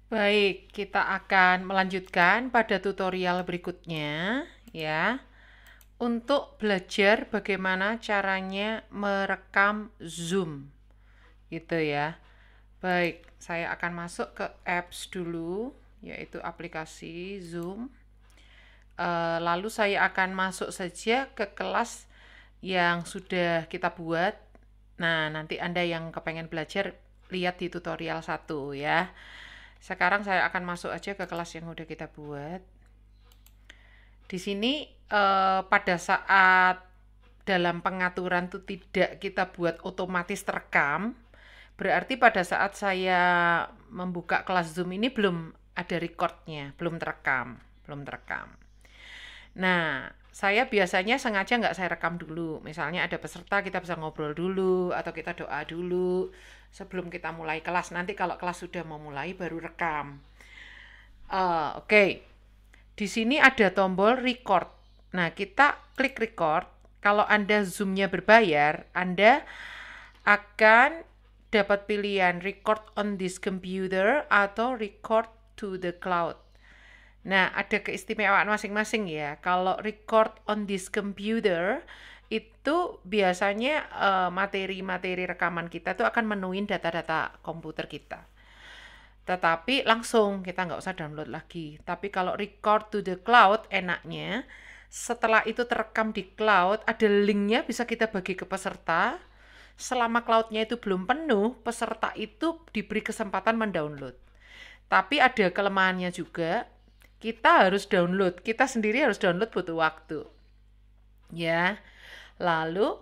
Baik, kita akan melanjutkan pada tutorial berikutnya ya. Untuk belajar bagaimana caranya merekam Zoom gitu ya. Baik, saya akan masuk ke apps dulu, yaitu aplikasi Zoom. Lalu saya akan masuk saja ke kelas yang sudah kita buat. Nah, nanti Anda yang kepengen belajar, lihat di tutorial 1 ya. Sekarang saya akan masuk aja ke kelas yang udah kita buat. Di sini pada saat dalam pengaturan itu tidak kita buat otomatis terekam, berarti pada saat saya membuka kelas Zoom ini belum ada recordnya, belum terekam, belum terekam. Nah, saya biasanya sengaja nggak saya rekam dulu. Misalnya ada peserta, kita bisa ngobrol dulu, atau kita doa dulu sebelum kita mulai kelas. Nanti kalau kelas sudah mau mulai, baru rekam. Oke. Di sini ada tombol record. Nah, kita klik record. Kalau Anda Zoom-nya berbayar, Anda akan dapat pilihan record on this computer atau record to the cloud. Nah, ada keistimewaan masing-masing ya. Kalau record on this computer, itu biasanya materi-materi rekaman kita tuh akan menuin data-data komputer kita. Tetapi langsung kita nggak usah download lagi. Tapi kalau record to the cloud, enaknya setelah itu terekam di cloud, ada linknya bisa kita bagi ke peserta. Selama cloudnya itu belum penuh, peserta itu diberi kesempatan mendownload. Tapi ada kelemahannya juga, kita harus download. Kita sendiri harus download butuh waktu. Ya, lalu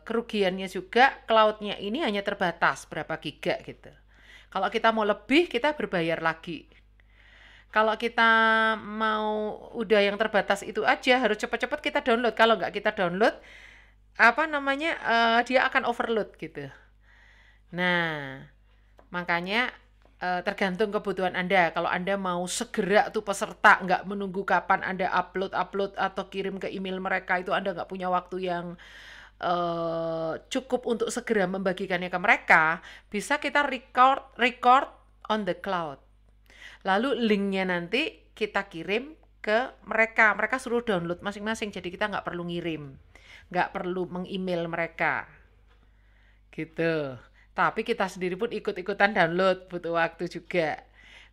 kerugiannya juga cloudnya ini hanya terbatas berapa giga gitu. Kalau kita mau lebih, kita berbayar lagi. Kalau kita mau udah yang terbatas itu aja, harus cepat-cepat kita download. Kalau nggak kita download, dia akan overload gitu. Nah, makanya tergantung kebutuhan Anda. Kalau Anda mau segera tuh peserta, nggak menunggu kapan Anda upload atau kirim ke email mereka, itu Anda nggak punya waktu yang cukup untuk segera membagikannya ke mereka, bisa kita record on the cloud. Lalu linknya nanti kita kirim ke mereka. Mereka suruh download masing-masing, jadi kita nggak perlu ngirim. Nggak perlu meng-email mereka. Gitu. Tapi kita sendiri pun ikut-ikutan download, butuh waktu juga.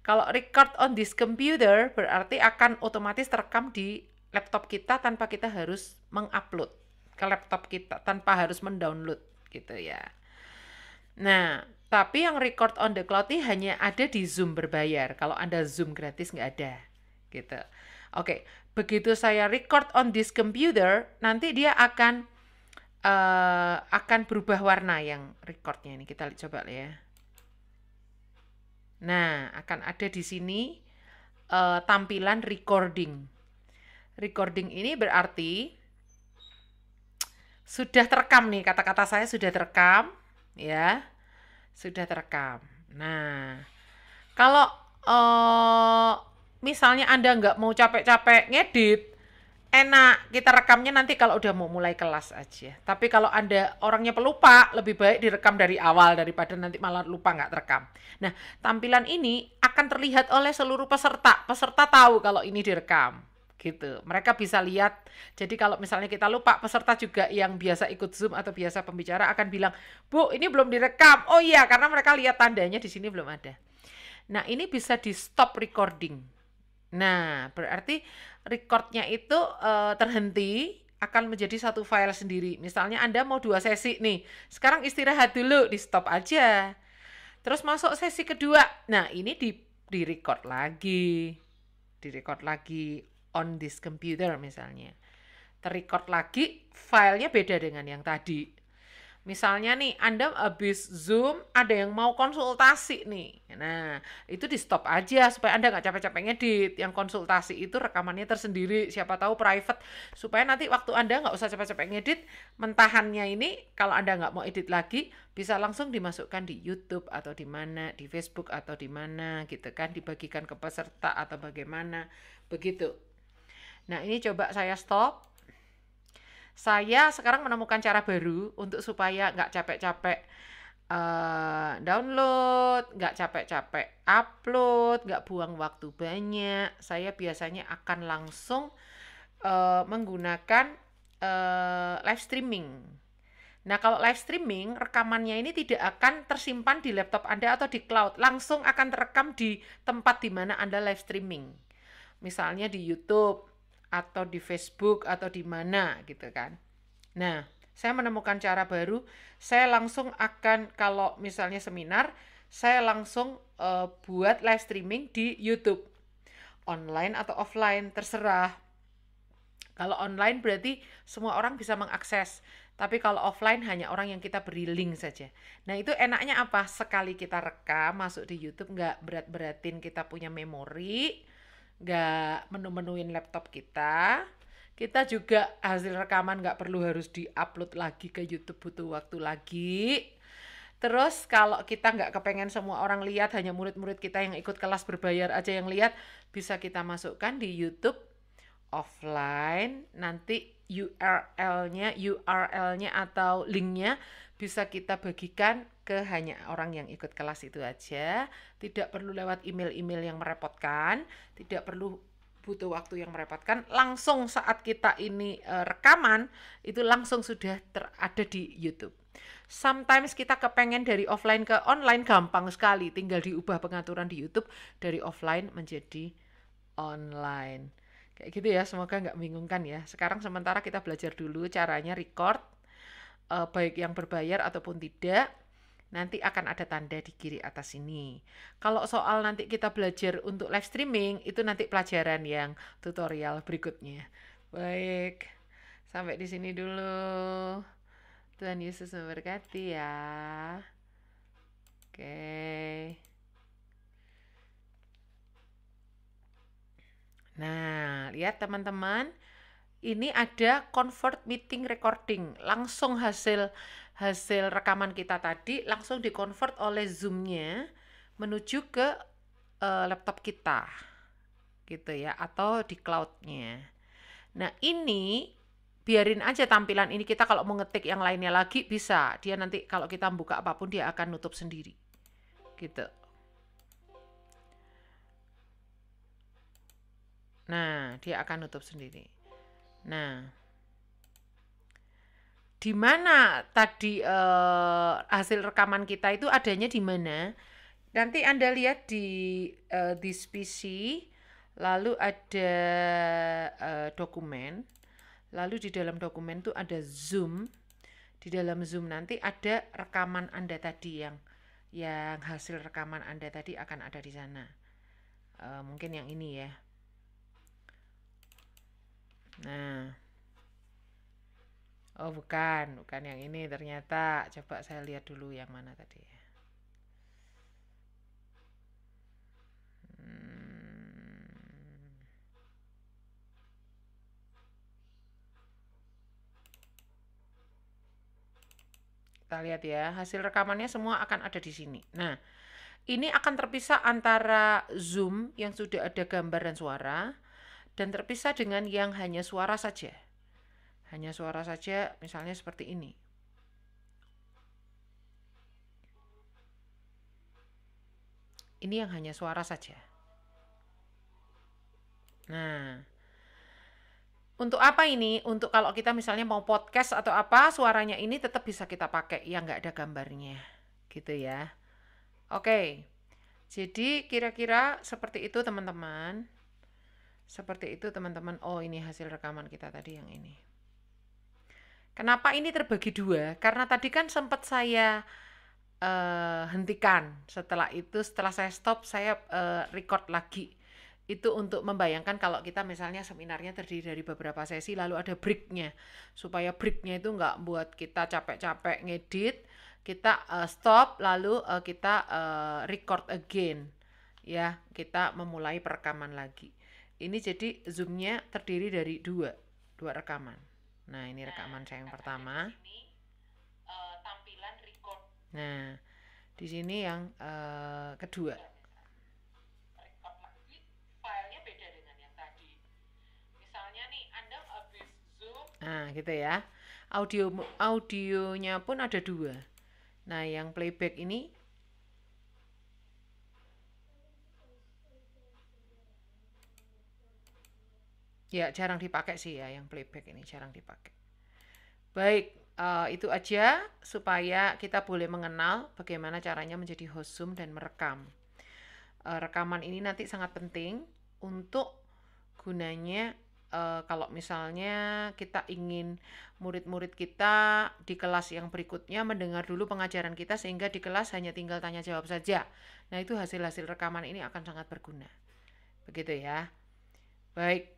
Kalau record on this computer, berarti akan otomatis terekam di laptop kita tanpa kita harus mengupload ke laptop kita, tanpa harus mendownload gitu ya. Nah, tapi yang record on the cloud ini hanya ada di Zoom berbayar. Kalau Anda Zoom gratis nggak ada. Gitu. Oke, begitu saya record on this computer, nanti dia akan berubah warna yang recordnya ini. Kita coba ya. Nah, akan ada di sini tampilan recording. Recording ini berarti sudah terekam nih, kata-kata saya sudah terekam, ya. Sudah terekam. Nah, kalau misalnya Anda nggak mau capek-capek ngedit, enak kita rekamnya nanti kalau udah mau mulai kelas aja. Tapi kalau Anda orangnya pelupa, lebih baik direkam dari awal daripada nanti malah lupa nggak terekam. Nah, tampilan ini akan terlihat oleh seluruh peserta. Peserta tahu kalau ini direkam. Gitu. Mereka bisa lihat. Jadi kalau misalnya kita lupa, peserta juga yang biasa ikut Zoom atau biasa pembicara akan bilang, "Bu, ini belum direkam." Oh iya, karena mereka lihat tandanya di sini belum ada. Nah, ini bisa di stop recording. Nah, berarti recordnya itu terhenti, akan menjadi satu file sendiri. Misalnya Anda mau 2 sesi nih, sekarang istirahat dulu, di stop aja. Terus masuk sesi kedua. Nah, ini di record lagi. Di record lagi on this computer misalnya. Terrecord lagi, filenya beda dengan yang tadi. Misalnya nih, Anda habis Zoom, ada yang mau konsultasi nih. Nah, itu di stop aja supaya Anda nggak capek-capek ngedit. Yang konsultasi itu rekamannya tersendiri, siapa tahu private. Supaya nanti waktu Anda nggak usah capek-capek ngedit, mentahannya ini kalau Anda nggak mau edit lagi, bisa langsung dimasukkan di YouTube atau di mana, di Facebook atau di mana gitu kan, dibagikan ke peserta atau bagaimana, begitu. Nah, ini coba saya stop. Saya sekarang menemukan cara baru untuk supaya nggak capek-capek download, nggak capek-capek upload, nggak buang waktu banyak. Saya biasanya akan langsung menggunakan live streaming. Nah, kalau live streaming, rekamannya ini tidak akan tersimpan di laptop Anda atau di cloud. Langsung akan terekam di tempat di mana Anda live streaming. Misalnya di YouTube, atau di Facebook, atau di mana gitu kan. Nah, saya menemukan cara baru. Saya langsung akan, kalau misalnya seminar, saya langsung buat live streaming di YouTube. Online atau offline, terserah. Kalau online berarti semua orang bisa mengakses. Tapi kalau offline hanya orang yang kita beri link saja. Nah, itu enaknya apa? Sekali kita rekam masuk di YouTube, nggak berat-beratin kita punya memori, nggak menu-menuin laptop kita. Kita juga hasil rekaman nggak perlu harus di-upload lagi ke YouTube, butuh waktu lagi. Terus kalau kita nggak kepengen semua orang lihat, hanya murid-murid kita yang ikut kelas berbayar aja yang lihat, bisa kita masukkan di YouTube offline. Nanti URL-nya atau linknya bisa kita bagikan ke hanya orang yang ikut kelas itu aja. Tidak perlu lewat email-email yang merepotkan, tidak perlu butuh waktu yang merepotkan. Langsung saat kita ini rekaman, itu langsung sudah ada di YouTube. Sometimes kita kepengen dari offline ke online, gampang sekali. Tinggal diubah pengaturan di YouTube dari offline menjadi online. Kayak gitu ya, semoga nggak membingungkan ya. Sekarang sementara kita belajar dulu caranya record, baik yang berbayar ataupun tidak. Nanti akan ada tanda di kiri atas ini. Kalau soal nanti kita belajar untuk live streaming, itu nanti pelajaran yang tutorial berikutnya. Baik, sampai di sini dulu. Tuhan Yesus memberkati ya. Oke. Nah, lihat teman-teman, ini ada convert meeting recording. Langsung hasil rekaman kita tadi langsung dikonvert oleh Zoom-nya menuju ke laptop kita. Gitu ya, atau di cloud-nya. Nah, ini biarin aja tampilan ini, kita kalau mau ngetik yang lainnya lagi bisa. Dia nanti kalau kita buka apapun dia akan nutup sendiri. Gitu. Nah, dia akan nutup sendiri. Nah, di mana tadi hasil rekaman kita itu adanya di mana? Nanti Anda lihat di this PC, lalu ada dokumen, lalu di dalam dokumen itu ada Zoom. Di dalam Zoom nanti ada rekaman Anda tadi yang hasil rekaman Anda tadi akan ada di sana. Mungkin yang ini ya. Nah, oh bukan yang ini ternyata. Coba saya lihat dulu yang mana tadi. Kita lihat ya, hasil rekamannya semua akan ada di sini. Nah, ini akan terpisah antara Zoom yang sudah ada gambar dan suara, dan terpisah dengan yang hanya suara saja. Hanya suara saja, misalnya seperti ini. Ini yang hanya suara saja. Nah, untuk apa ini? Untuk kalau kita misalnya mau podcast atau apa, suaranya ini tetap bisa kita pakai yang nggak ada gambarnya. Gitu ya. Oke, jadi kira-kira seperti itu teman-teman. Seperti itu teman-teman. Oh, ini hasil rekaman kita tadi yang ini. Kenapa ini terbagi dua? Karena tadi kan sempat saya hentikan. Setelah saya stop, saya record lagi. Itu untuk membayangkan kalau kita misalnya seminarnya terdiri dari beberapa sesi, lalu ada break-nya. Supaya break-nya itu nggak buat kita capek-capek ngedit, kita stop, lalu kita record again. Ya, kita memulai perekaman lagi. Ini jadi Zoom-nya terdiri dari dua rekaman. Nah, ini rekaman saya yang pertama. Tampilan record. Nah, di sini yang kedua. Record lagi, filenya beda dengan yang tadi. Misalnya nih, Anda habis Zoom. Nah, gitu ya. Audionya pun ada dua. Nah, yang playback ini ya jarang dipakai sih ya, yang playback ini jarang dipakai. Baik, itu aja supaya kita boleh mengenal bagaimana caranya menjadi host Zoom dan merekam. Rekaman ini nanti sangat penting untuk gunanya kalau misalnya kita ingin murid-murid kita di kelas yang berikutnya mendengar dulu pengajaran kita sehingga di kelas hanya tinggal tanya jawab saja. Nah, itu hasil-hasil rekaman ini akan sangat berguna. Begitu ya. Baik,